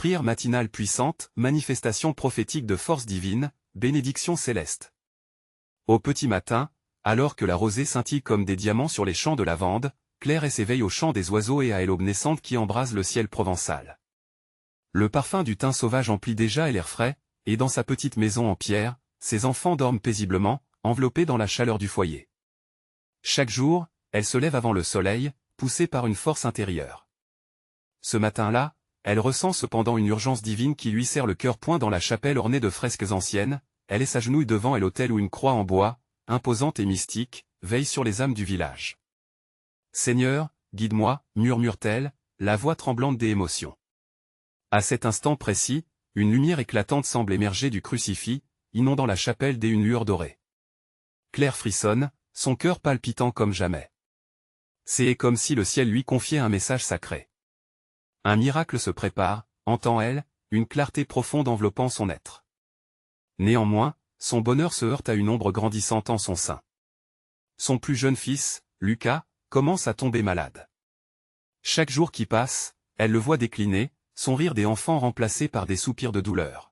Prière matinale puissante, manifestation prophétique de force divine, bénédiction céleste. Au petit matin, alors que la rosée scintille comme des diamants sur les champs de lavande, Claire s'éveille au chant des oiseaux et à l'aube naissante qui embrase le ciel provençal. Le parfum du thym sauvage emplit déjà l'air frais, et dans sa petite maison en pierre, ses enfants dorment paisiblement, enveloppés dans la chaleur du foyer. Chaque jour, elle se lève avant le soleil, poussée par une force intérieure. Ce matin-là, elle ressent cependant une urgence divine qui lui serre le cœur point dans la chapelle ornée de fresques anciennes, elle s'agenouille devant l'autel où une croix en bois, imposante et mystique, veille sur les âmes du village. « Seigneur, guide-moi » murmure-t-elle, la voix tremblante des émotions. À cet instant précis, une lumière éclatante semble émerger du crucifix, inondant la chapelle d'une lueur dorée. Claire frissonne, son cœur palpitant comme jamais. C'est comme si le ciel lui confiait un message sacré. Un miracle se prépare, entend-elle, une clarté profonde enveloppant son être. Néanmoins, son bonheur se heurte à une ombre grandissante en son sein. Son plus jeune fils, Lucas, commence à tomber malade. Chaque jour qui passe, elle le voit décliner, son rire des enfants remplacé par des soupirs de douleur.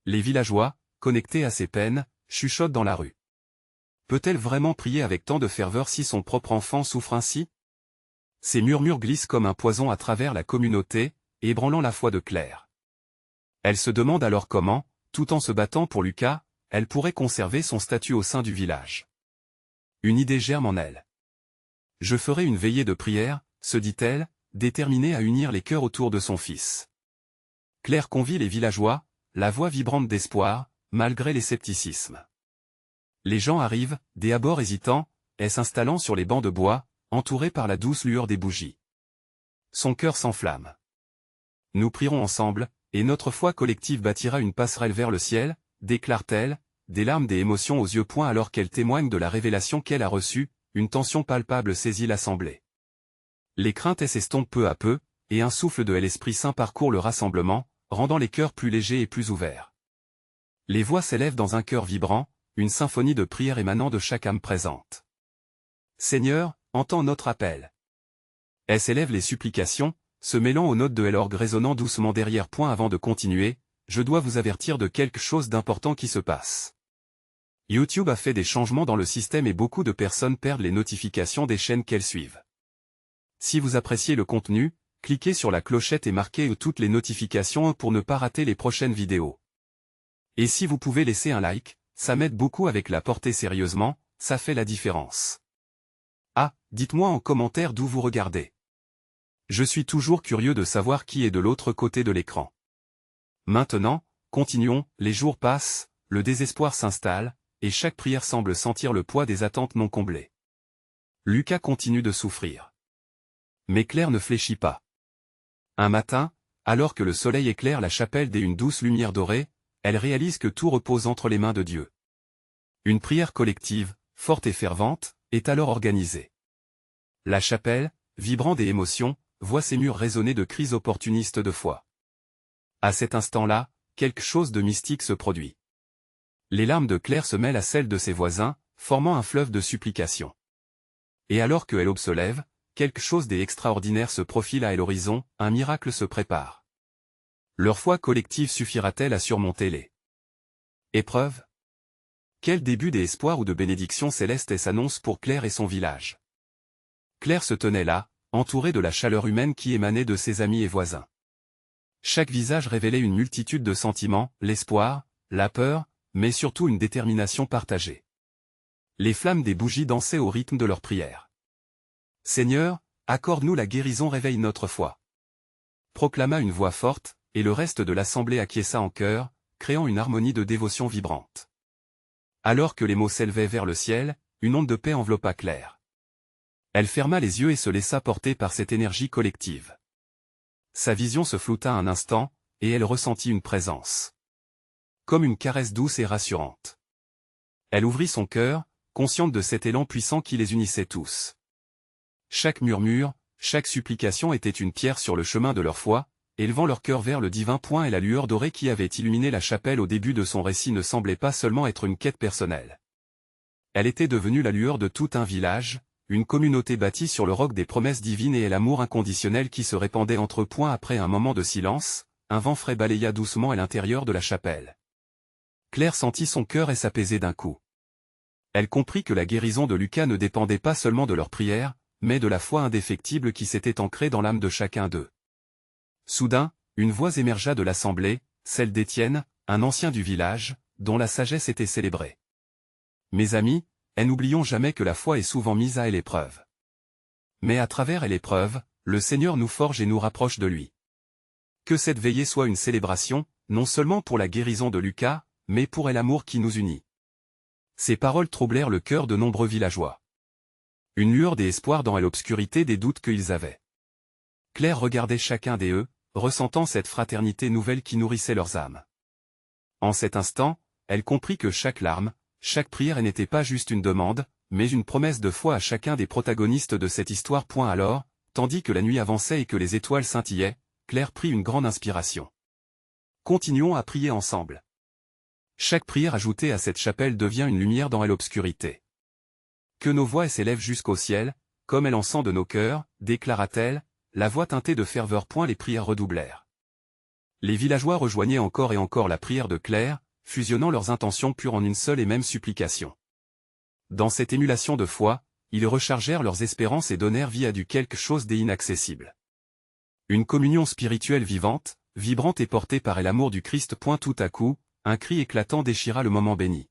Les villageois, connectés à ses peines, chuchotent dans la rue. Peut-elle vraiment prier avec tant de ferveur si son propre enfant souffre ainsi? Ces murmures glissent comme un poison à travers la communauté, ébranlant la foi de Claire. Elle se demande alors comment, tout en se battant pour Lucas, elle pourrait conserver son statut au sein du village. Une idée germe en elle. Je ferai une veillée de prière, se dit-elle, déterminée à unir les cœurs autour de son fils. Claire convie les villageois, la voix vibrante d'espoir, malgré les scepticismes. Les gens arrivent, des abords hésitants, et s'installant sur les bancs de bois, entourés par la douce lueur des bougies. Son cœur s'enflamme. Nous prierons ensemble, et notre foi collective bâtira une passerelle vers le ciel, déclare-t-elle, des larmes des émotions aux yeux points alors qu'elle témoigne de la révélation qu'elle a reçue, une tension palpable saisit l'assemblée. Les craintes s'estompent peu à peu, et un souffle de l'Esprit Saint parcourt le rassemblement, rendant les cœurs plus légers et plus ouverts. Les voix s'élèvent dans un cœur vibrant, une symphonie de prières émanant de chaque âme présente. Seigneur, entends notre appel. Elle s'élève les supplications, se mêlant aux notes de l'orgue résonnant doucement derrière point avant de continuer, je dois vous avertir de quelque chose d'important qui se passe. YouTube a fait des changements dans le système et beaucoup de personnes perdent les notifications des chaînes qu'elles suivent. Si vous appréciez le contenu, cliquez sur la clochette et marquez toutes les notifications pour ne pas rater les prochaines vidéos. Et si vous pouvez laisser un like, ça m'aide beaucoup avec la portée sérieusement, ça fait la différence. Ah, dites-moi en commentaire d'où vous regardez. Je suis toujours curieux de savoir qui est de l'autre côté de l'écran. Maintenant, continuons, les jours passent, le désespoir s'installe, et chaque prière semble sentir le poids des attentes non comblées. Lucas continue de souffrir. Mais Claire ne fléchit pas. Un matin, alors que le soleil éclaire la chapelle d'une douce lumière dorée, elle réalise que tout repose entre les mains de Dieu. Une prière collective, forte et fervente, est alors organisée. La chapelle, vibrant des émotions, voit ses murs résonner de cris opportunistes de foi. À cet instant-là, quelque chose de mystique se produit. Les larmes de Claire se mêlent à celles de ses voisins, formant un fleuve de supplications. Et alors que l'aube se lève, quelque chose d'extraordinaire se profile à l'horizon, un miracle se prépare. Leur foi collective suffira-t-elle à surmonter les épreuves? Quel début d'espoir ou de bénédiction céleste s'annonce pour Claire et son village? Claire se tenait là, entourée de la chaleur humaine qui émanait de ses amis et voisins. Chaque visage révélait une multitude de sentiments, l'espoir, la peur, mais surtout une détermination partagée. Les flammes des bougies dansaient au rythme de leurs prières. « Seigneur, accorde-nous la guérison, réveille notre foi » proclama une voix forte, et le reste de l'assemblée acquiesça en chœur, créant une harmonie de dévotion vibrante. Alors que les mots s'élevaient vers le ciel, une onde de paix enveloppa Claire. Elle ferma les yeux et se laissa porter par cette énergie collective. Sa vision se flouta un instant, et elle ressentit une présence. Comme une caresse douce et rassurante. Elle ouvrit son cœur, consciente de cet élan puissant qui les unissait tous. Chaque murmure, chaque supplication était une pierre sur le chemin de leur foi, élevant leur cœur vers le divin point, et la lueur dorée qui avait illuminé la chapelle au début de son récit ne semblait pas seulement être une quête personnelle. Elle était devenue la lueur de tout un village, une communauté bâtie sur le roc des promesses divines et l'amour inconditionnel qui se répandait entre eux. Après un moment de silence, un vent frais balaya doucement à l'intérieur de la chapelle. Claire sentit son cœur s'apaiser d'un coup. Elle comprit que la guérison de Lucas ne dépendait pas seulement de leur prière, mais de la foi indéfectible qui s'était ancrée dans l'âme de chacun d'eux. Soudain, une voix émergea de l'assemblée, celle d'Étienne, un ancien du village, dont la sagesse était célébrée. « Mes amis, n'oublions jamais que la foi est souvent mise à l'épreuve. Mais à travers l'épreuve, le Seigneur nous forge et nous rapproche de lui. Que cette veillée soit une célébration, non seulement pour la guérison de Lucas, mais pour l'amour qui nous unit. » Ces paroles troublèrent le cœur de nombreux villageois. Une lueur d'espoir dans l'obscurité des doutes qu'ils avaient. Claire regardait chacun d'eux, ressentant cette fraternité nouvelle qui nourrissait leurs âmes. En cet instant, elle comprit que chaque larme, chaque prière n'était pas juste une demande, mais une promesse de foi à chacun des protagonistes de cette histoire. Alors, tandis que la nuit avançait et que les étoiles scintillaient, Claire prit une grande inspiration. Continuons à prier ensemble. Chaque prière ajoutée à cette chapelle devient une lumière dans l'obscurité. Que nos voix s'élèvent jusqu'au ciel, comme elle en sent de nos cœurs, déclara-t-elle, la voix teintée de ferveur. Les prières redoublèrent. Les villageois rejoignaient encore et encore la prière de Claire, fusionnant leurs intentions pures en une seule et même supplication. Dans cette émulation de foi, ils rechargèrent leurs espérances et donnèrent vie à quelque chose d'inaccessible. Une communion spirituelle vivante, vibrante et portée par l'amour du Christ. Tout à coup, un cri éclatant déchira le moment béni.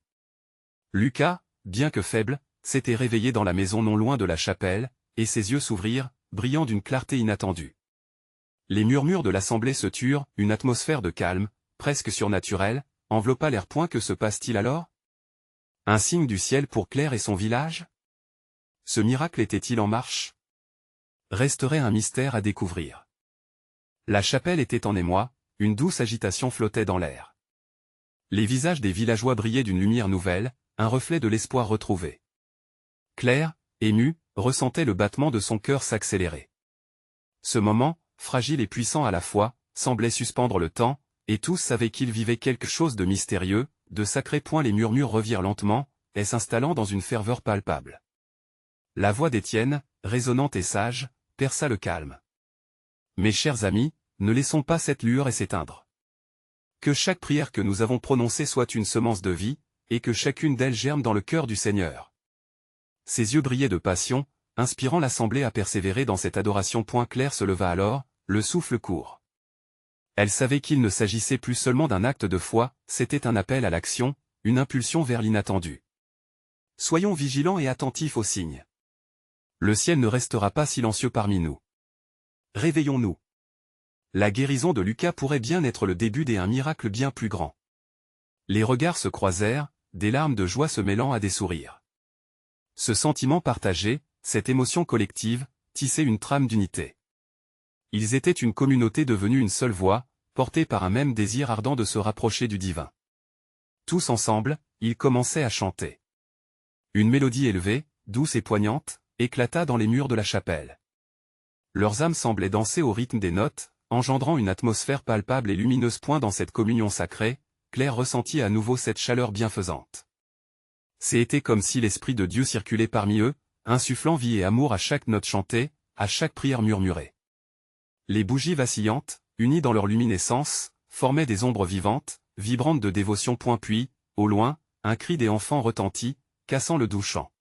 Lucas, bien que faible, s'était réveillé dans la maison non loin de la chapelle, et ses yeux s'ouvrirent, brillant d'une clarté inattendue. Les murmures de l'assemblée se turent, une atmosphère de calme, presque surnaturelle, enveloppa l'air. Que se passe-t-il alors? Un signe du ciel pour Claire et son village? Ce miracle était-il en marche? Resterait un mystère à découvrir. La chapelle était en émoi, une douce agitation flottait dans l'air. Les visages des villageois brillaient d'une lumière nouvelle, un reflet de l'espoir retrouvé. Claire, émue, ressentait le battement de son cœur s'accélérer. Ce moment, fragile et puissant à la fois, semblait suspendre le temps, et tous savaient qu'ils vivaient quelque chose de mystérieux, de sacré. Les murmures revirent lentement, et s'installant dans une ferveur palpable. La voix d'Étienne, résonnante et sage, perça le calme. « Mes chers amis, ne laissons pas cette lueur s'éteindre. Que chaque prière que nous avons prononcée soit une semence de vie, et que chacune d'elles germe dans le cœur du Seigneur. » Ses yeux brillaient de passion, inspirant l'assemblée à persévérer dans cette adoration. Claire se leva alors, le souffle court. Elle savait qu'il ne s'agissait plus seulement d'un acte de foi, c'était un appel à l'action, une impulsion vers l'inattendu. Soyons vigilants et attentifs aux signes. Le ciel ne restera pas silencieux parmi nous. Réveillons-nous. La guérison de Lucas pourrait bien être le début d'un miracle bien plus grand. Les regards se croisèrent, des larmes de joie se mêlant à des sourires. Ce sentiment partagé, cette émotion collective, tissait une trame d'unité. Ils étaient une communauté devenue une seule voix, portée par un même désir ardent de se rapprocher du divin. Tous ensemble, ils commençaient à chanter. Une mélodie élevée, douce et poignante, éclata dans les murs de la chapelle. Leurs âmes semblaient danser au rythme des notes, engendrant une atmosphère palpable et lumineuse. Dans cette communion sacrée, Claire ressentit à nouveau cette chaleur bienfaisante. C'était comme si l'Esprit de Dieu circulait parmi eux, insufflant vie et amour à chaque note chantée, à chaque prière murmurée. Les bougies vacillantes, unies dans leur luminescence, formaient des ombres vivantes, vibrantes de dévotion. Puis, au loin, un cri des enfants retentit, cassant le doux chant.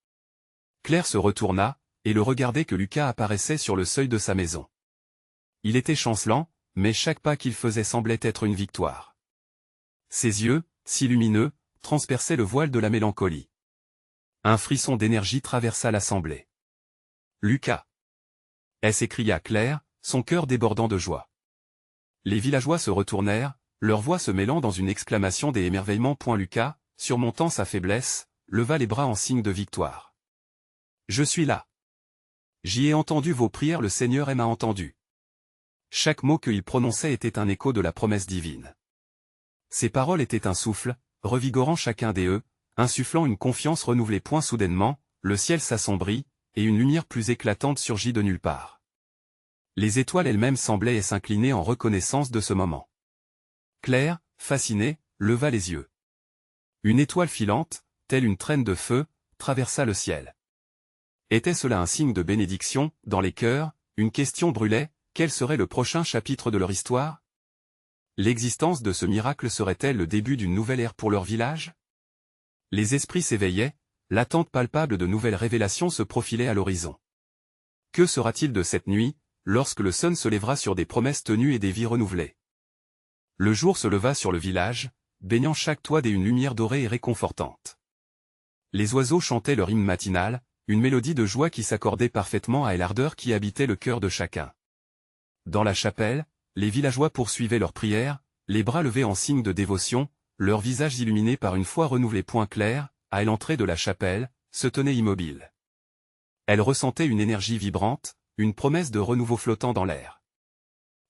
Claire se retourna, et le regardait que Lucas apparaissait sur le seuil de sa maison. Il était chancelant, mais chaque pas qu'il faisait semblait être une victoire. Ses yeux, si lumineux, transperçaient le voile de la mélancolie. Un frisson d'énergie traversa l'assemblée. « Lucas !» s'écria Claire, son cœur débordant de joie. Les villageois se retournèrent, leurs voix se mêlant dans une exclamation d'émerveillement. Lucas, surmontant sa faiblesse, leva les bras en signe de victoire. « Je suis là. J'y ai entendu vos prières, le Seigneur m'a entendu. » Chaque mot qu'il prononçait était un écho de la promesse divine. Ces paroles étaient un souffle, revigorant chacun d'eux, insufflant une confiance renouvelée. Soudainement, le ciel s'assombrit, et une lumière plus éclatante surgit de nulle part. Les étoiles elles-mêmes semblaient s'incliner en reconnaissance de ce moment. Claire, fascinée, leva les yeux. Une étoile filante, telle une traîne de feu, traversa le ciel. Était-ce là un signe de bénédiction? Dans les cœurs, une question brûlait, quel serait le prochain chapitre de leur histoire? L'existence de ce miracle serait-elle le début d'une nouvelle ère pour leur village? Les esprits s'éveillaient, l'attente palpable de nouvelles révélations se profilait à l'horizon. Que sera-t-il de cette nuit, lorsque le sun se lèvera sur des promesses tenues et des vies renouvelées? Le jour se leva sur le village, baignant chaque toit d'une lumière dorée et réconfortante. Les oiseaux chantaient leur hymne matinal, une mélodie de joie qui s'accordait parfaitement à l'ardeur qui habitait le cœur de chacun. Dans la chapelle, les villageois poursuivaient leurs prières, les bras levés en signe de dévotion, leurs visages illuminés par une foi renouvelée. Claire, à l'entrée de la chapelle, se tenait immobile. Elle ressentait une énergie vibrante, une promesse de renouveau flottant dans l'air.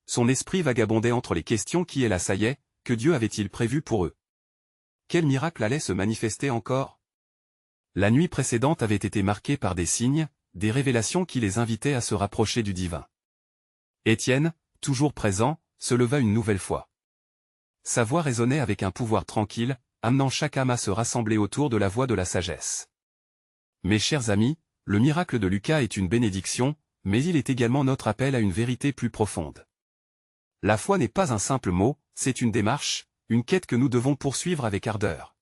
Son esprit vagabondait entre les questions qui l'assaillaient, que Dieu avait-il prévu pour eux? Quel miracle allait se manifester encore? La nuit précédente avait été marquée par des signes, des révélations qui les invitaient à se rapprocher du divin. Étienne, toujours présent, se leva une nouvelle fois. Sa voix résonnait avec un pouvoir tranquille, amenant chaque âme à se rassembler autour de la voix de la sagesse. Mes chers amis, le miracle de Lucas est une bénédiction, mais il est également notre appel à une vérité plus profonde. La foi n'est pas un simple mot, c'est une démarche, une quête que nous devons poursuivre avec ardeur.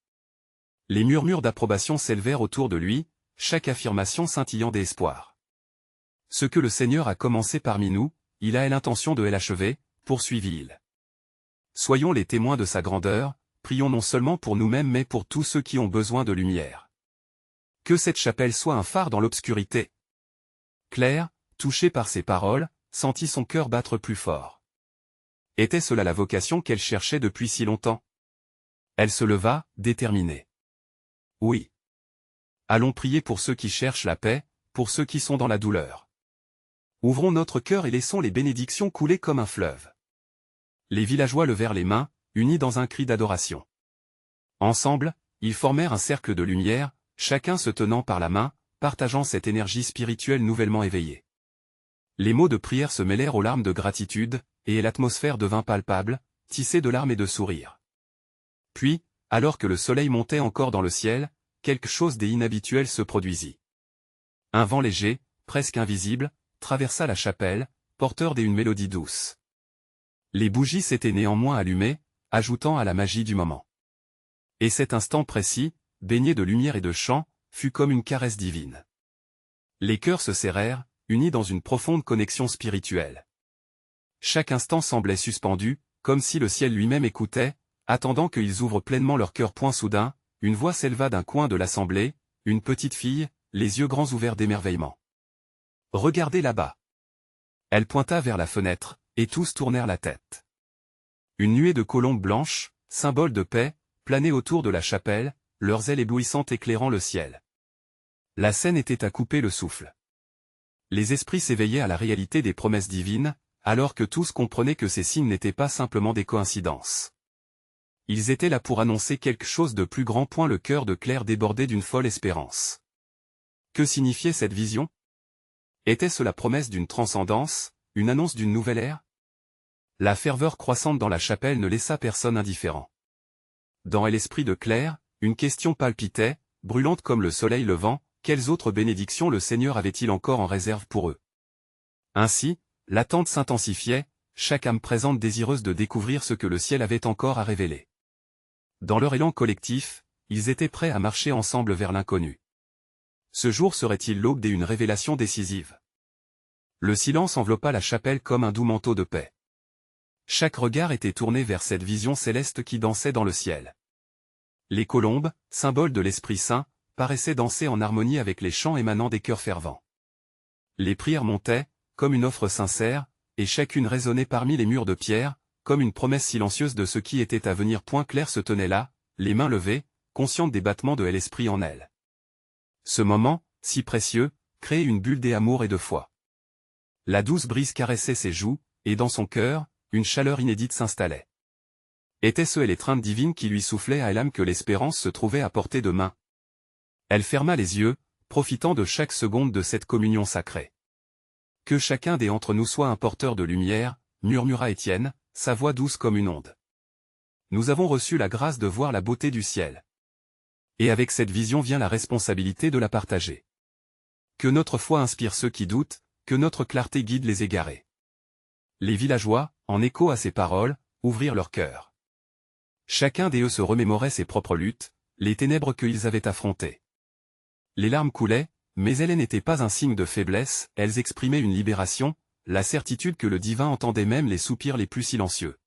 Les murmures d'approbation s'élevèrent autour de lui, chaque affirmation scintillant d'espoir. Ce que le Seigneur a commencé parmi nous, il a l'intention de l'achever, poursuivit-il. Soyons les témoins de sa grandeur, prions non seulement pour nous-mêmes mais pour tous ceux qui ont besoin de lumière. Que cette chapelle soit un phare dans l'obscurité. Claire, touchée par ces paroles, sentit son cœur battre plus fort. Était cela la vocation qu'elle cherchait depuis si longtemps? Elle se leva, déterminée. Oui. Allons prier pour ceux qui cherchent la paix, pour ceux qui sont dans la douleur. Ouvrons notre cœur et laissons les bénédictions couler comme un fleuve. Les villageois levèrent les mains, unis dans un cri d'adoration. Ensemble, ils formèrent un cercle de lumière, chacun se tenant par la main, partageant cette énergie spirituelle nouvellement éveillée. Les mots de prière se mêlèrent aux larmes de gratitude, et l'atmosphère devint palpable, tissée de larmes et de sourires. Puis, alors que le soleil montait encore dans le ciel, quelque chose d'inhabituel se produisit. Un vent léger, presque invisible, traversa la chapelle, porteur d'une mélodie douce. Les bougies s'étaient néanmoins allumées, ajoutant à la magie du moment. Et cet instant précis, baigné de lumière et de chant, fut comme une caresse divine. Les cœurs se serrèrent, unis dans une profonde connexion spirituelle. Chaque instant semblait suspendu, comme si le ciel lui-même écoutait, attendant qu'ils ouvrent pleinement leur cœur. Soudain, une voix s'éleva d'un coin de l'assemblée, une petite fille, les yeux grands ouverts d'émerveillement. « Regardez là-bas !» Elle pointa vers la fenêtre, et tous tournèrent la tête. Une nuée de colombes blanches, symbole de paix, planait autour de la chapelle, leurs ailes éblouissantes éclairant le ciel. La scène était à couper le souffle. Les esprits s'éveillaient à la réalité des promesses divines, alors que tous comprenaient que ces signes n'étaient pas simplement des coïncidences. Ils étaient là pour annoncer quelque chose de plus grand. Le cœur de Claire débordait d'une folle espérance. Que signifiait cette vision? Était-ce la promesse d'une transcendance, une annonce d'une nouvelle ère? La ferveur croissante dans la chapelle ne laissa personne indifférent. Dans l'esprit de Claire, une question palpitait, brûlante comme le soleil levant: quelles autres bénédictions le Seigneur avait-il encore en réserve pour eux? Ainsi, l'attente s'intensifiait, chaque âme présente désireuse de découvrir ce que le ciel avait encore à révéler. Dans leur élan collectif, ils étaient prêts à marcher ensemble vers l'inconnu. Ce jour serait-il l'aube d'une révélation décisive? Le silence enveloppa la chapelle comme un doux manteau de paix. Chaque regard était tourné vers cette vision céleste qui dansait dans le ciel. Les colombes, symboles de l'Esprit Saint, paraissaient danser en harmonie avec les chants émanant des cœurs fervents. Les prières montaient, comme une offre sincère, et chacune résonnait parmi les murs de pierre, comme une promesse silencieuse de ce qui était à venir. Claire se tenait là, les mains levées, consciente des battements de l'esprit en elle. Ce moment, si précieux, créait une bulle d'amour et de foi. La douce brise caressait ses joues, et dans son cœur, une chaleur inédite s'installait. Était-ce l'étreinte divine qui lui soufflait à l'âme que l'espérance se trouvait à portée de main? Elle ferma les yeux, profitant de chaque seconde de cette communion sacrée. Que chacun d'entre nous soit un porteur de lumière, murmura Étienne, sa voix douce comme une onde. Nous avons reçu la grâce de voir la beauté du ciel. Et avec cette vision vient la responsabilité de la partager. Que notre foi inspire ceux qui doutent, que notre clarté guide les égarés. Les villageois, en écho à ces paroles, ouvrirent leur cœur. Chacun d'eux se remémorait ses propres luttes, les ténèbres qu'ils avaient affrontées. Les larmes coulaient, mais elles n'étaient pas un signe de faiblesse, elles exprimaient une libération, la certitude que le divin entendait même les soupirs les plus silencieux.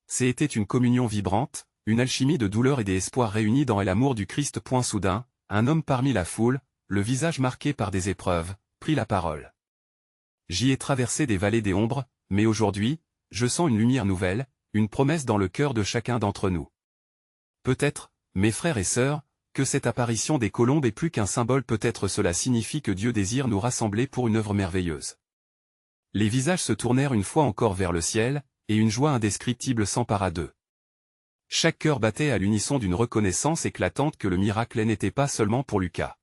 C'était une communion vibrante, une alchimie de douleur et d'espoir réunis dans l'amour du Christ. Soudain, un homme parmi la foule, le visage marqué par des épreuves, prit la parole. J'y ai traversé des vallées des ombres, mais aujourd'hui, je sens une lumière nouvelle, une promesse dans le cœur de chacun d'entre nous. Peut-être, mes frères et sœurs, que cette apparition des colombes est plus qu'un symbole, peut-être cela signifie que Dieu désire nous rassembler pour une œuvre merveilleuse. Les visages se tournèrent une fois encore vers le ciel, et une joie indescriptible s'empara d'eux. Chaque cœur battait à l'unisson d'une reconnaissance éclatante que le miracle n'était pas seulement pour Lucas.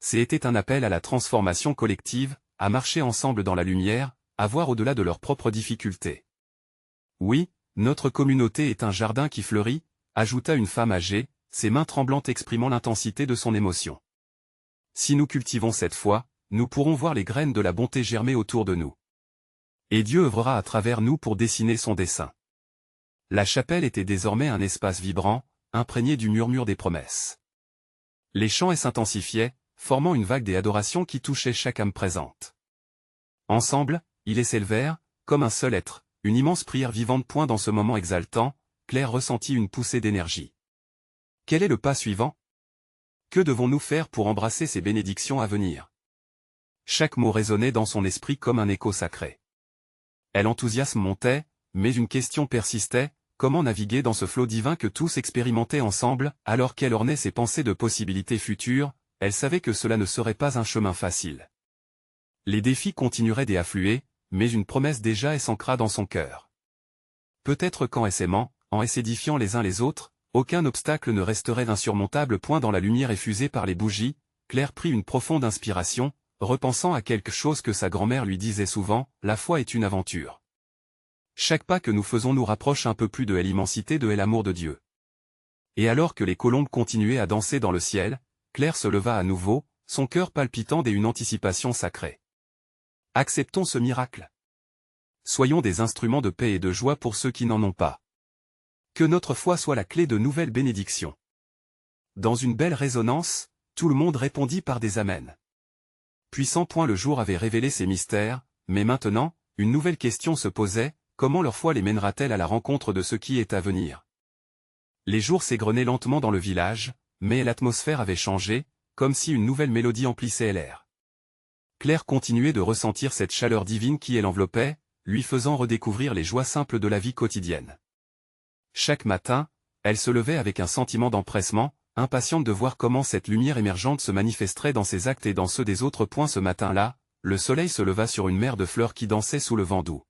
C'était un appel à la transformation collective, à marcher ensemble dans la lumière, à voir au-delà de leurs propres difficultés. Oui, notre communauté est un jardin qui fleurit, ajouta une femme âgée, ses mains tremblantes exprimant l'intensité de son émotion. Si nous cultivons cette foi, nous pourrons voir les graines de la bonté germer autour de nous. Et Dieu œuvrera à travers nous pour dessiner son dessein. La chapelle était désormais un espace vibrant, imprégné du murmure des promesses. Les chants s'intensifiaient, formant une vague d'adoration qui touchait chaque âme présente. Ensemble, ils s'élevèrent, comme un seul être, une immense prière vivante. Dans ce moment exaltant, Claire ressentit une poussée d'énergie. Quel est le pas suivant? Que devons-nous faire pour embrasser ces bénédictions à venir? Chaque mot résonnait dans son esprit comme un écho sacré. L'enthousiasme montait, mais une question persistait, comment naviguer dans ce flot divin que tous expérimentaient ensemble? Alors qu'elle ornait ses pensées de possibilités futures, elle savait que cela ne serait pas un chemin facile. Les défis continueraient d'affluer, mais une promesse déjà s'ancra dans son cœur. Peut-être qu'en s'aimant, en s'édifiant les uns les autres, aucun obstacle ne resterait insurmontable. Dans la lumière effusée par les bougies, Claire prit une profonde inspiration, repensant à quelque chose que sa grand-mère lui disait souvent, la foi est une aventure. Chaque pas que nous faisons nous rapproche un peu plus de l'immensité de l'amour de Dieu. Et alors que les colombes continuaient à danser dans le ciel, Claire se leva à nouveau, son cœur palpitant d'une anticipation sacrée. Acceptons ce miracle. Soyons des instruments de paix et de joie pour ceux qui n'en ont pas. Que notre foi soit la clé de nouvelles bénédictions. Dans une belle résonance, tout le monde répondit par des amens. Puissant. Le jour avait révélé ses mystères, mais maintenant, une nouvelle question se posait, comment leur foi les mènera-t-elle à la rencontre de ce qui est à venir? Les jours s'égrenaient lentement dans le village, mais l'atmosphère avait changé, comme si une nouvelle mélodie emplissait l'air. Claire continuait de ressentir cette chaleur divine qui l'enveloppait, lui faisant redécouvrir les joies simples de la vie quotidienne. Chaque matin, elle se levait avec un sentiment d'empressement, impatiente de voir comment cette lumière émergente se manifesterait dans ses actes et dans ceux des autres. Ce matin-là, le soleil se leva sur une mer de fleurs qui dansait sous le vent doux.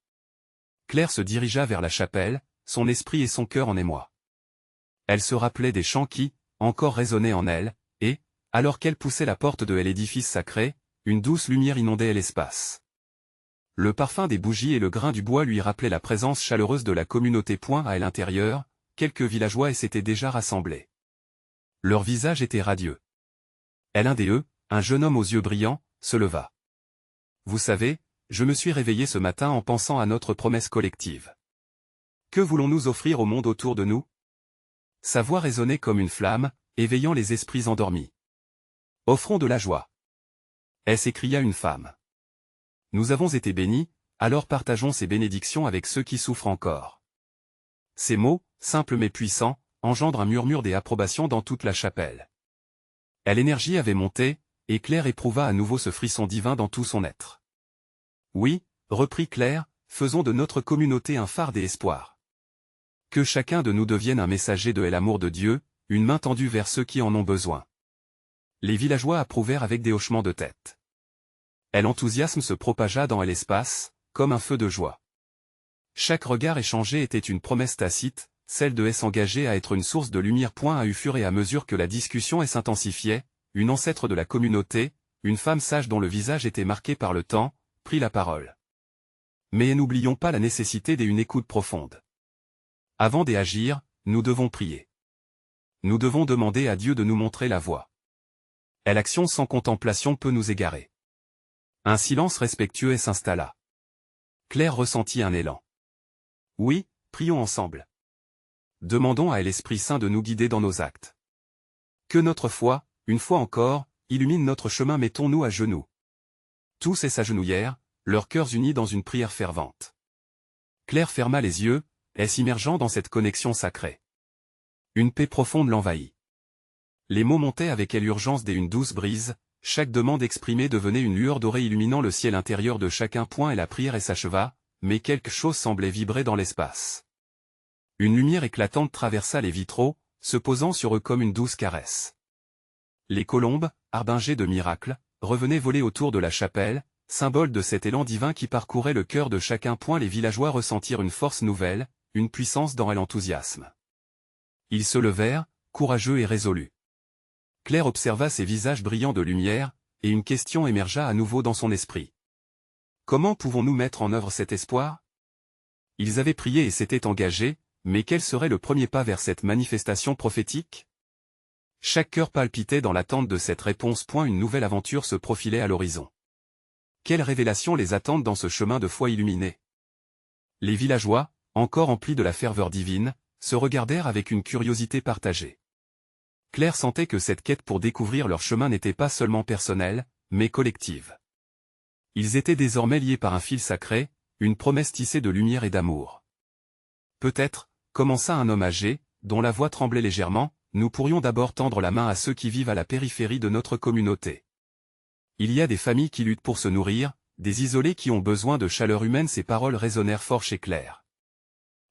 Claire se dirigea vers la chapelle, son esprit et son cœur en émoi. Elle se rappelait des chants qui, encore résonnaient en elle, et, alors qu'elle poussait la porte de l'édifice sacré, une douce lumière inondait l'espace. Le parfum des bougies et le grain du bois lui rappelaient la présence chaleureuse de la communauté. À l'intérieur, quelques villageois s'étaient déjà rassemblés. Leurs visages étaient radieux. L'un d'eux, un jeune homme aux yeux brillants, se leva. Vous savez, je me suis réveillé ce matin en pensant à notre promesse collective. Que voulons-nous offrir au monde autour de nous? Sa voix résonnait comme une flamme, éveillant les esprits endormis. Offrons de la joie. S'écria une femme. Nous avons été bénis, alors partageons ces bénédictions avec ceux qui souffrent encore. Ces mots, simples mais puissants, engendrent un murmure d'approbation dans toute la chapelle. L'énergie avait monté, et Claire éprouva à nouveau ce frisson divin dans tout son être. Oui, reprit Claire, faisons de notre communauté un phare d'espoir. Que chacun de nous devienne un messager de l'amour de Dieu, une main tendue vers ceux qui en ont besoin. Les villageois approuvèrent avec des hochements de tête. L'enthousiasme se propagea dans l'espace, comme un feu de joie. Chaque regard échangé était une promesse tacite, celle de s'engager à être une source de lumière. À fur et à mesure que la discussion s'intensifiait, une ancêtre de la communauté, une femme sage dont le visage était marqué par le temps, prit la parole. Mais n'oublions pas la nécessité d'une écoute profonde. Avant d'agir, nous devons prier. Nous devons demander à Dieu de nous montrer la voie. L'action sans contemplation peut nous égarer. Un silence respectueux s'installa. Claire ressentit un élan. Oui, prions ensemble. Demandons à l'Esprit Saint de nous guider dans nos actes. Que notre foi, une fois encore, illumine notre chemin. Mettons-nous à genoux. Tous et s'agenouillèrent, leurs cœurs unis dans une prière fervente. Claire ferma les yeux, s'immergeant dans cette connexion sacrée. Une paix profonde l'envahit. Les mots montaient avec elle urgence une douce brise, chaque demande exprimée devenait une lueur dorée illuminant le ciel intérieur de chacun. Et la prière s'acheva, mais quelque chose semblait vibrer dans l'espace. Une lumière éclatante traversa les vitraux, se posant sur eux comme une douce caresse. Les colombes, harbingées de miracles, revenaient voler autour de la chapelle, symbole de cet élan divin qui parcourait le cœur de chacun. Les villageois ressentirent une force nouvelle, une puissance dans l'enthousiasme. Ils se levèrent, courageux et résolus. Claire observa ces visages brillants de lumière, et une question émergea à nouveau dans son esprit. Comment pouvons-nous mettre en œuvre cet espoir? Ils avaient prié et s'étaient engagés, mais quel serait le premier pas vers cette manifestation prophétique? Chaque cœur palpitait dans l'attente de cette réponse. Une nouvelle aventure se profilait à l'horizon. Quelles révélations les attendent dans ce chemin de foi illuminé? Les villageois, encore emplis de la ferveur divine, se regardèrent avec une curiosité partagée. Claire sentait que cette quête pour découvrir leur chemin n'était pas seulement personnelle, mais collective. Ils étaient désormais liés par un fil sacré, une promesse tissée de lumière et d'amour. Peut-être, commença un homme âgé, dont la voix tremblait légèrement, nous pourrions d'abord tendre la main à ceux qui vivent à la périphérie de notre communauté. Il y a des familles qui luttent pour se nourrir, des isolés qui ont besoin de chaleur humaine. Ces paroles résonnèrent fort chez Claire.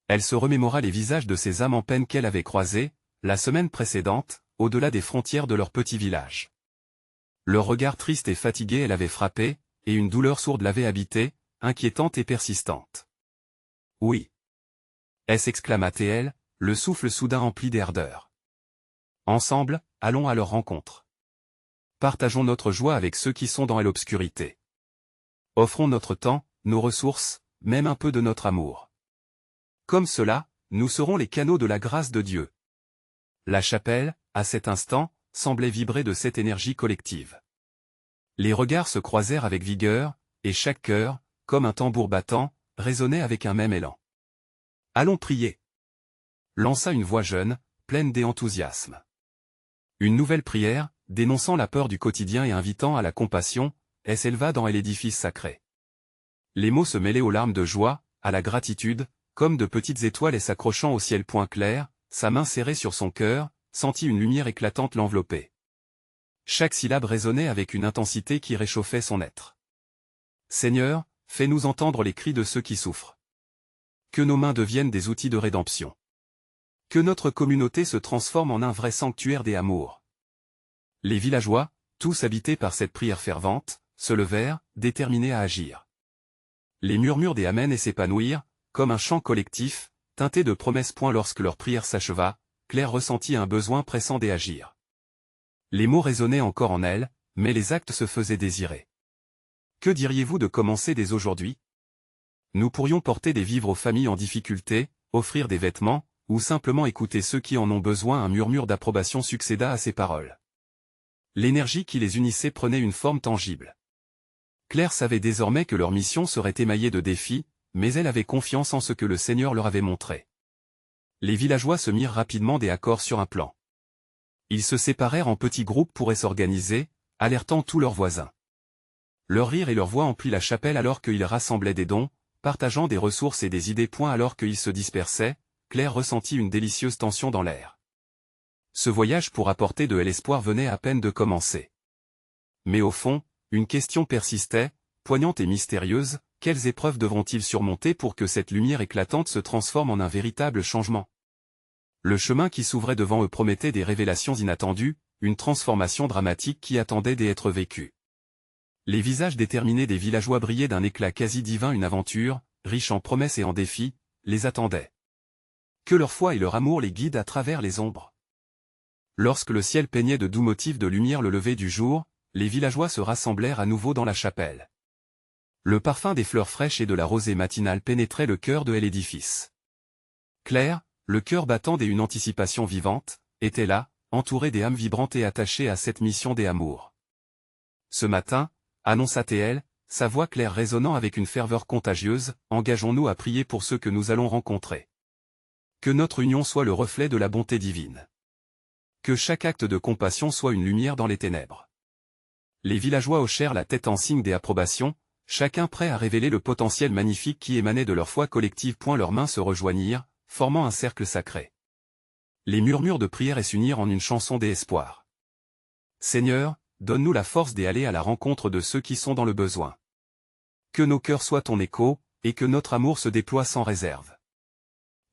Elle se remémora les visages de ces âmes en peine qu'elle avait croisés, la semaine précédente, au-delà des frontières de leur petit village. Leur regard triste et fatigué elle avait frappé, et une douleur sourde l'avait habité, inquiétante et persistante. Oui. S'exclama-t-elle, le souffle soudain rempli d'ardeur. Ensemble, allons à leur rencontre. Partageons notre joie avec ceux qui sont dans l'obscurité. Offrons notre temps, nos ressources, même un peu de notre amour. Comme cela, nous serons les canaux de la grâce de Dieu. La chapelle, à cet instant, semblait vibrer de cette énergie collective. Les regards se croisèrent avec vigueur, et chaque cœur, comme un tambour battant, résonnait avec un même élan. Allons prier. Lança une voix jeune, pleine d'enthousiasme. Une nouvelle prière, dénonçant la peur du quotidien et invitant à la compassion, s'éleva dans l'édifice sacré. Les mots se mêlaient aux larmes de joie, à la gratitude, comme de petites étoiles s'accrochant au ciel. Clair, sa main serrée sur son cœur, sentit une lumière éclatante l'envelopper. Chaque syllabe résonnait avec une intensité qui réchauffait son être. Seigneur, fais-nous entendre les cris de ceux qui souffrent. Que nos mains deviennent des outils de rédemption. Que notre communauté se transforme en un vrai sanctuaire des amours. Les villageois, tous habités par cette prière fervente, se levèrent, déterminés à agir. Les murmures des Amen s'épanouirent, comme un chant collectif, teinté de promesses. Lorsque leur prière s'acheva, Claire ressentit un besoin pressant d'agir. Les mots résonnaient encore en elle, mais les actes se faisaient désirer. Que diriez-vous de commencer dès aujourd'hui? Nous pourrions porter des vivres aux familles en difficulté, offrir des vêtements, ou simplement écouter ceux qui en ont besoin. Un murmure d'approbation succéda à ces paroles. L'énergie qui les unissait prenait une forme tangible. Claire savait désormais que leur mission serait émaillée de défis, mais elle avait confiance en ce que le Seigneur leur avait montré. Les villageois se mirent rapidement d'accord sur un plan. Ils se séparèrent en petits groupes pour s'organiser, alertant tous leurs voisins. Leur rire et leur voix emplirent la chapelle alors qu'ils rassemblaient des dons, partageant des ressources et des idées. Alors qu'ils se dispersaient, Claire ressentit une délicieuse tension dans l'air. Ce voyage pour apporter de l'espoir venait à peine de commencer. Mais au fond, une question persistait, poignante et mystérieuse, quelles épreuves devront-ils surmonter pour que cette lumière éclatante se transforme en un véritable changement? Le chemin qui s'ouvrait devant eux promettait des révélations inattendues, une transformation dramatique qui attendait d'être vécue. Les visages déterminés des villageois brillaient d'un éclat quasi divin. Une aventure, riche en promesses et en défis, les attendait. Que leur foi et leur amour les guident à travers les ombres. Lorsque le ciel peignait de doux motifs de lumière le lever du jour, les villageois se rassemblèrent à nouveau dans la chapelle. Le parfum des fleurs fraîches et de la rosée matinale pénétrait le cœur de l'édifice. Claire, le cœur battant d'une anticipation vivante, était là, entourée des âmes vibrantes et attachée à cette mission des amours. Ce matin, annonça-t-elle, sa voix claire résonnant avec une ferveur contagieuse, engageons-nous à prier pour ceux que nous allons rencontrer. Que notre union soit le reflet de la bonté divine. Que chaque acte de compassion soit une lumière dans les ténèbres. Les villageois hochèrent la tête en signe des approbations, chacun prêt à révéler le potentiel magnifique qui émanait de leur foi collective. Leurs mains se rejoignirent, formant un cercle sacré. Les murmures de prière s'unirent en une chanson d'espoir. Seigneur, donne-nous la force d'aller à la rencontre de ceux qui sont dans le besoin. Que nos cœurs soient ton écho, et que notre amour se déploie sans réserve.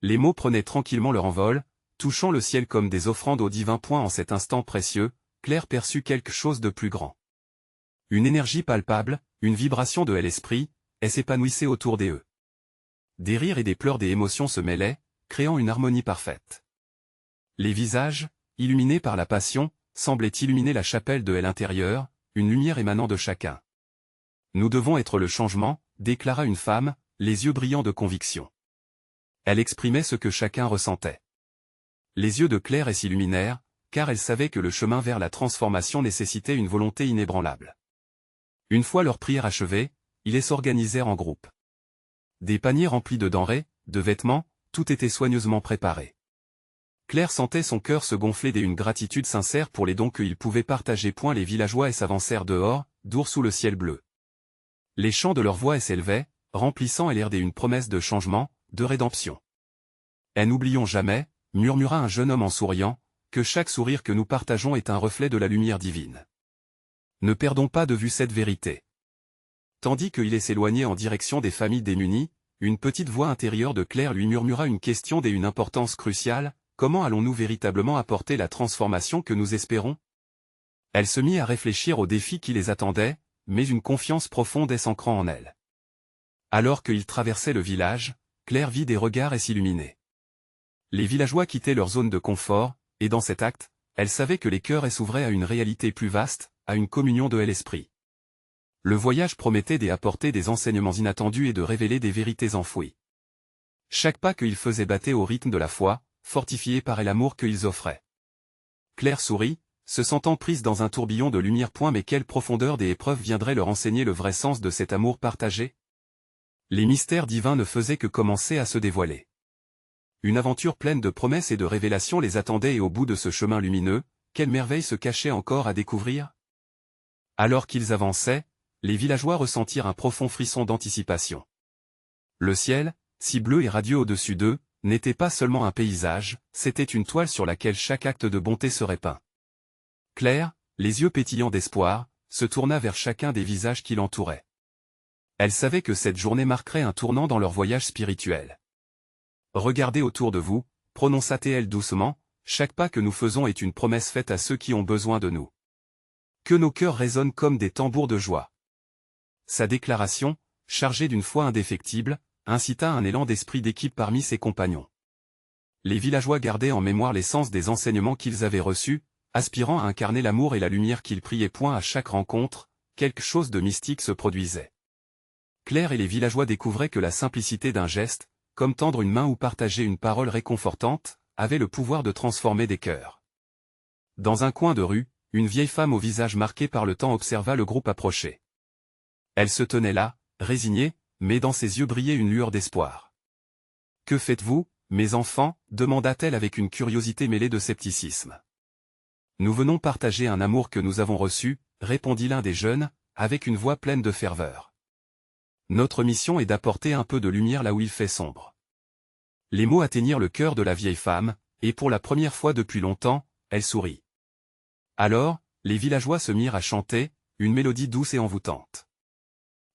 Les mots prenaient tranquillement leur envol, touchant le ciel comme des offrandes au divin. En cet instant précieux, Claire perçut quelque chose de plus grand. Une énergie palpable, une vibration de l'esprit, s'épanouissait autour d'eux. Des rires et des pleurs, des émotions se mêlaient, créant une harmonie parfaite. Les visages, illuminés par la passion, semblaient illuminer la chapelle de l'intérieur, une lumière émanant de chacun. Nous devons être le changement, déclara une femme, les yeux brillants de conviction. Elle exprimait ce que chacun ressentait. Les yeux de Claire s'illuminèrent, car elle savait que le chemin vers la transformation nécessitait une volonté inébranlable. Une fois leur prière achevée, ils s'organisèrent en groupe. Des paniers remplis de denrées, de vêtements, tout était soigneusement préparé. Claire sentait son cœur se gonfler d'une gratitude sincère pour les dons qu'ils pouvaient partager. Les villageois s'avancèrent dehors, durs sous le ciel bleu. Les chants de leur voix s'élevaient, remplissant l'air d'une promesse de changement, de rédemption. N'oublions jamais, murmura un jeune homme en souriant, que chaque sourire que nous partageons est un reflet de la lumière divine. Ne perdons pas de vue cette vérité. Tandis qu'il s'éloignait en direction des familles démunies, une petite voix intérieure de Claire lui murmura une question d'une importance cruciale: comment allons-nous véritablement apporter la transformation que nous espérons? Elle se mit à réfléchir aux défis qui les attendaient, mais une confiance profonde s'ancrant en elle. Alors qu'ils traversaient le village, Claire vit des regards s'illuminer. Les villageois quittaient leur zone de confort, et dans cet acte, elle savait que les cœurs s'ouvraient à une réalité plus vaste, à une communion de l'esprit. Le voyage promettait d'apporter des enseignements inattendus et de révéler des vérités enfouies. Chaque pas qu'ils faisaient battait au rythme de la foi, fortifié par l'amour qu'ils offraient. Claire sourit, se sentant prise dans un tourbillon de lumière. Mais quelle profondeur des épreuves viendrait leur enseigner le vrai sens de cet amour partagé? Les mystères divins ne faisaient que commencer à se dévoiler. Une aventure pleine de promesses et de révélations les attendait, et au bout de ce chemin lumineux, quelle merveille se cachait encore à découvrir? Alors qu'ils avançaient, les villageois ressentirent un profond frisson d'anticipation. Le ciel, si bleu et radieux au-dessus d'eux, n'était pas seulement un paysage, c'était une toile sur laquelle chaque acte de bonté serait peint. Claire, les yeux pétillants d'espoir, se tourna vers chacun des visages qui l'entouraient. Elle savait que cette journée marquerait un tournant dans leur voyage spirituel. Regardez autour de vous, prononça-t-elle doucement, chaque pas que nous faisons est une promesse faite à ceux qui ont besoin de nous. Que nos cœurs résonnent comme des tambours de joie. Sa déclaration, chargée d'une foi indéfectible, incita un élan d'esprit d'équipe parmi ses compagnons. Les villageois gardaient en mémoire l'essence des enseignements qu'ils avaient reçus, aspirant à incarner l'amour et la lumière qu'ils priaient. À chaque rencontre, quelque chose de mystique se produisait. Claire et les villageois découvraient que la simplicité d'un geste, comme tendre une main ou partager une parole réconfortante, avait le pouvoir de transformer des cœurs. Dans un coin de rue, une vieille femme au visage marqué par le temps observa le groupe approcher. Elle se tenait là, résignée, mais dans ses yeux brillait une lueur d'espoir. « Que faites-vous, mes enfants » demanda-t-elle avec une curiosité mêlée de scepticisme. « Nous venons partager un amour que nous avons reçu » répondit l'un des jeunes, avec une voix pleine de ferveur. « Notre mission est d'apporter un peu de lumière là où il fait sombre. » Les mots atteignirent le cœur de la vieille femme, et pour la première fois depuis longtemps, elle sourit. Alors, les villageois se mirent à chanter, une mélodie douce et envoûtante.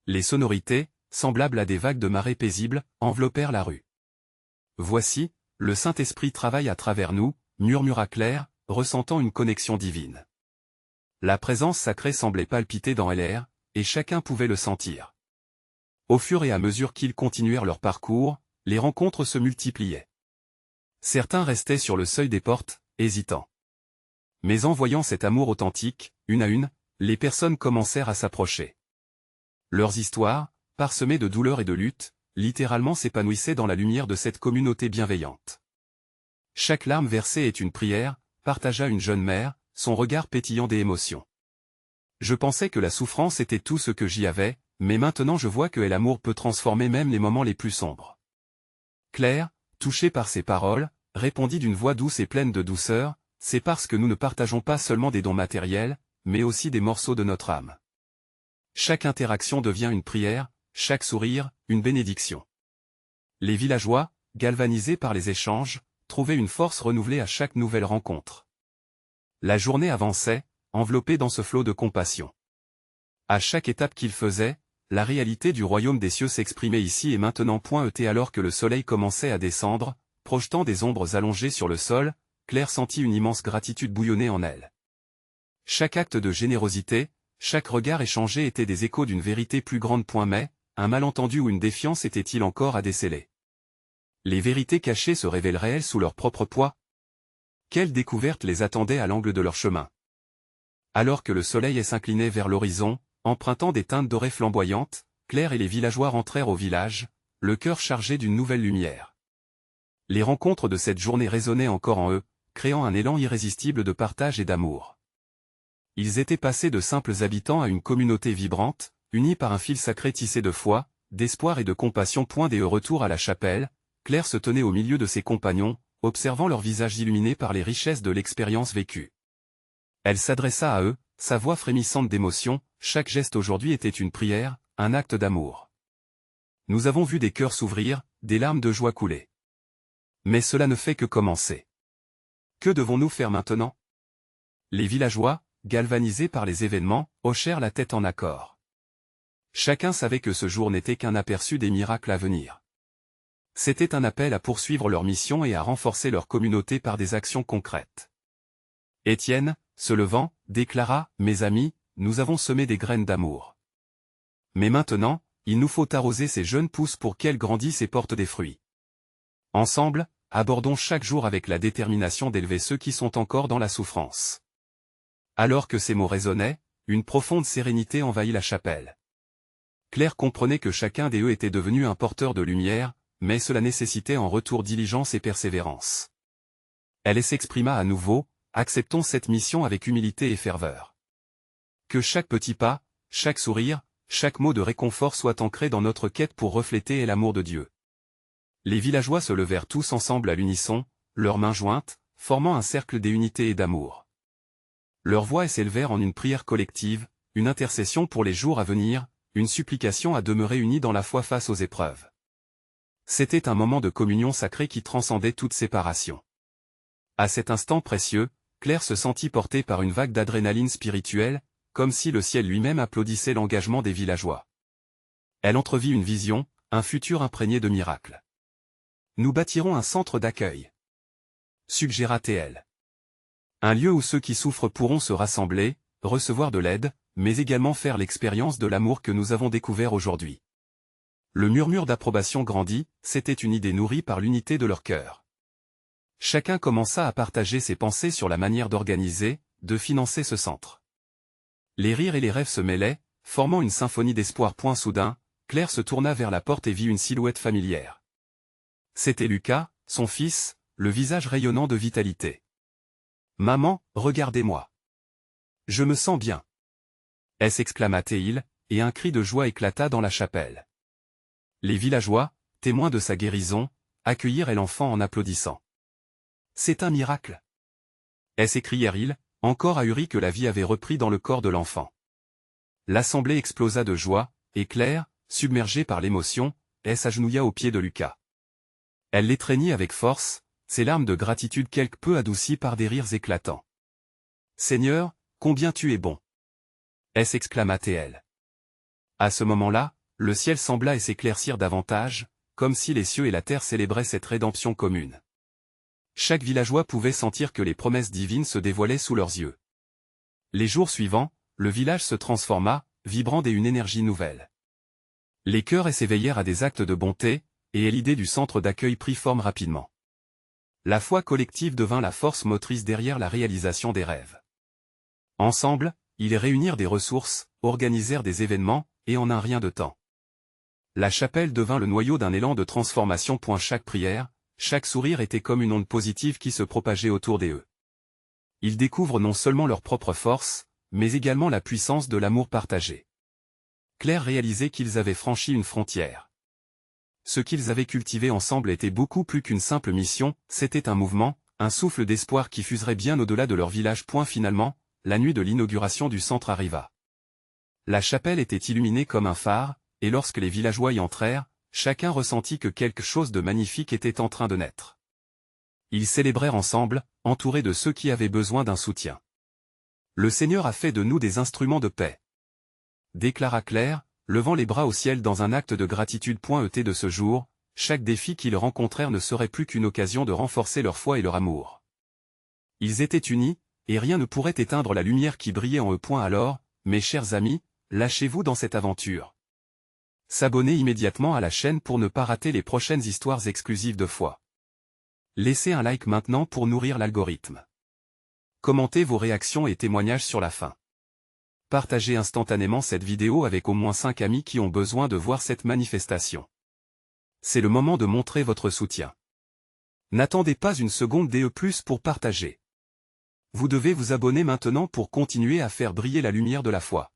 Les sonorités, semblables à des vagues de marée paisibles, enveloppèrent la rue. « Voici, le Saint-Esprit travaille à travers nous » murmura Claire, ressentant une connexion divine. La présence sacrée semblait palpiter dans l'air, et chacun pouvait le sentir. Au fur et à mesure qu'ils continuèrent leur parcours, les rencontres se multipliaient. Certains restaient sur le seuil des portes, hésitants. Mais en voyant cet amour authentique, une à une, les personnes commencèrent à s'approcher. Leurs histoires, parsemées de douleurs et de luttes, littéralement s'épanouissaient dans la lumière de cette communauté bienveillante. Chaque larme versée est une prière, partagea une jeune mère, son regard pétillant d'émotion. Je pensais que la souffrance était tout ce que j'y avais, mais maintenant je vois que l'amour peut transformer même les moments les plus sombres. Claire, touché par ces paroles, répondit d'une voix douce et pleine de douceur, « C'est parce que nous ne partageons pas seulement des dons matériels, mais aussi des morceaux de notre âme. » Chaque interaction devient une prière, chaque sourire, une bénédiction. Les villageois, galvanisés par les échanges, trouvaient une force renouvelée à chaque nouvelle rencontre. La journée avançait, enveloppée dans ce flot de compassion. À chaque étape qu'ils faisaient, la réalité du royaume des cieux s'exprimait ici et maintenant. Alors que le soleil commençait à descendre, projetant des ombres allongées sur le sol, Claire sentit une immense gratitude bouillonner en elle. Chaque acte de générosité, chaque regard échangé était des échos d'une vérité plus grande. Mais, un malentendu ou une défiance était-il encore à déceler? Les vérités cachées se révéleraient-elles sous leur propre poids? Quelle découverte les attendait à l'angle de leur chemin? Alors que le soleil s'inclinait vers l'horizon, empruntant des teintes dorées flamboyantes, Claire et les villageois rentrèrent au village, le cœur chargé d'une nouvelle lumière. Les rencontres de cette journée résonnaient encore en eux, créant un élan irrésistible de partage et d'amour. Ils étaient passés de simples habitants à une communauté vibrante, unie par un fil sacré tissé de foi, d'espoir et de compassion. Dès le retour à la chapelle, Claire se tenait au milieu de ses compagnons, observant leurs visages illuminés par les richesses de l'expérience vécue. Elle s'adressa à eux, sa voix frémissante d'émotion, chaque geste aujourd'hui était une prière, un acte d'amour. Nous avons vu des cœurs s'ouvrir, des larmes de joie couler. Mais cela ne fait que commencer. Que devons-nous faire maintenant? Les villageois, galvanisés par les événements, hochèrent la tête en accord. Chacun savait que ce jour n'était qu'un aperçu des miracles à venir. C'était un appel à poursuivre leur mission et à renforcer leur communauté par des actions concrètes. Étienne, se levant, déclara, « Mes amis, nous avons semé des graines d'amour. Mais maintenant, il nous faut arroser ces jeunes pousses pour qu'elles grandissent et portent des fruits. Ensemble, abordons chaque jour avec la détermination d'élever ceux qui sont encore dans la souffrance. » Alors que ces mots résonnaient, une profonde sérénité envahit la chapelle. Claire comprenait que chacun d'eux était devenu un porteur de lumière, mais cela nécessitait en retour diligence et persévérance. Elle s'exprima à nouveau, « Acceptons cette mission avec humilité et ferveur. Que chaque petit pas, chaque sourire, chaque mot de réconfort soit ancré dans notre quête pour refléter l'amour de Dieu. » Les villageois se levèrent tous ensemble à l'unisson, leurs mains jointes, formant un cercle d'unité et d'amour. Leurs voix s'élevèrent en une prière collective, une intercession pour les jours à venir, une supplication à demeurer unis dans la foi face aux épreuves. C'était un moment de communion sacrée qui transcendait toute séparation. À cet instant précieux, Claire se sentit portée par une vague d'adrénaline spirituelle, comme si le ciel lui-même applaudissait l'engagement des villageois. Elle entrevit une vision, un futur imprégné de miracles. « Nous bâtirons un centre d'accueil. » suggéra-t-elle. Un lieu où ceux qui souffrent pourront se rassembler, recevoir de l'aide, mais également faire l'expérience de l'amour que nous avons découvert aujourd'hui. Le murmure d'approbation grandit, c'était une idée nourrie par l'unité de leur cœur. Chacun commença à partager ses pensées sur la manière d'organiser, de financer ce centre. Les rires et les rêves se mêlaient, formant une symphonie d'espoir. Soudain, Claire se tourna vers la porte et vit une silhouette familière. C'était Lucas, son fils, le visage rayonnant de vitalité. « Maman, regardez-moi. Je me sens bien. » s'exclama-t-il, et un cri de joie éclata dans la chapelle. Les villageois, témoins de sa guérison, accueillirent l'enfant en applaudissant. « C'est un miracle !» s'écrièrent-ils, encore ahuris que la vie avait repris dans le corps de l'enfant. L'assemblée explosa de joie, et Claire, submergée par l'émotion, s'agenouilla aux pieds de Lucas. Elle l'étreignit avec force, ses larmes de gratitude quelque peu adoucies par des rires éclatants. « Seigneur, combien tu es bon !» s'exclama-t-elle. À ce moment-là, le ciel sembla s'éclaircir davantage, comme si les cieux et la terre célébraient cette rédemption commune. Chaque villageois pouvait sentir que les promesses divines se dévoilaient sous leurs yeux. Les jours suivants, le village se transforma, vibrant d'une énergie nouvelle. Les cœurs s'éveillèrent à des actes de bonté, et l'idée du centre d'accueil prit forme rapidement. La foi collective devint la force motrice derrière la réalisation des rêves. Ensemble, ils réunirent des ressources, organisèrent des événements, et en un rien de temps. La chapelle devint le noyau d'un élan de transformation. Chaque prière, chaque sourire était comme une onde positive qui se propageait autour d'eux. Ils découvrent non seulement leur propre force, mais également la puissance de l'amour partagé. Claire réalisait qu'ils avaient franchi une frontière. ce qu'ils avaient cultivé ensemble était beaucoup plus qu'une simple mission, c'était un mouvement, un souffle d'espoir qui fuserait bien au-delà de leur village. Finalement, la nuit de l'inauguration du centre arriva. La chapelle était illuminée comme un phare, et lorsque les villageois y entrèrent, chacun ressentit que quelque chose de magnifique était en train de naître. Ils célébrèrent ensemble, entourés de ceux qui avaient besoin d'un soutien. Le Seigneur a fait de nous des instruments de paix, déclara Claire, levant les bras au ciel dans un acte de gratitude. De ce jour, chaque défi qu'ils rencontrèrent ne serait plus qu'une occasion de renforcer leur foi et leur amour. Ils étaient unis, et rien ne pourrait éteindre la lumière qui brillait en eux. Alors, mes chers amis, lâchez-vous dans cette aventure. S'abonner immédiatement à la chaîne pour ne pas rater les prochaines histoires exclusives de foi. Laissez un like maintenant pour nourrir l'algorithme. Commentez vos réactions et témoignages sur la fin. Partagez instantanément cette vidéo avec au moins 5 amis qui ont besoin de voir cette manifestation. C'est le moment de montrer votre soutien. N'attendez pas une seconde de plus pour partager. Vous devez vous abonner maintenant pour continuer à faire briller la lumière de la foi.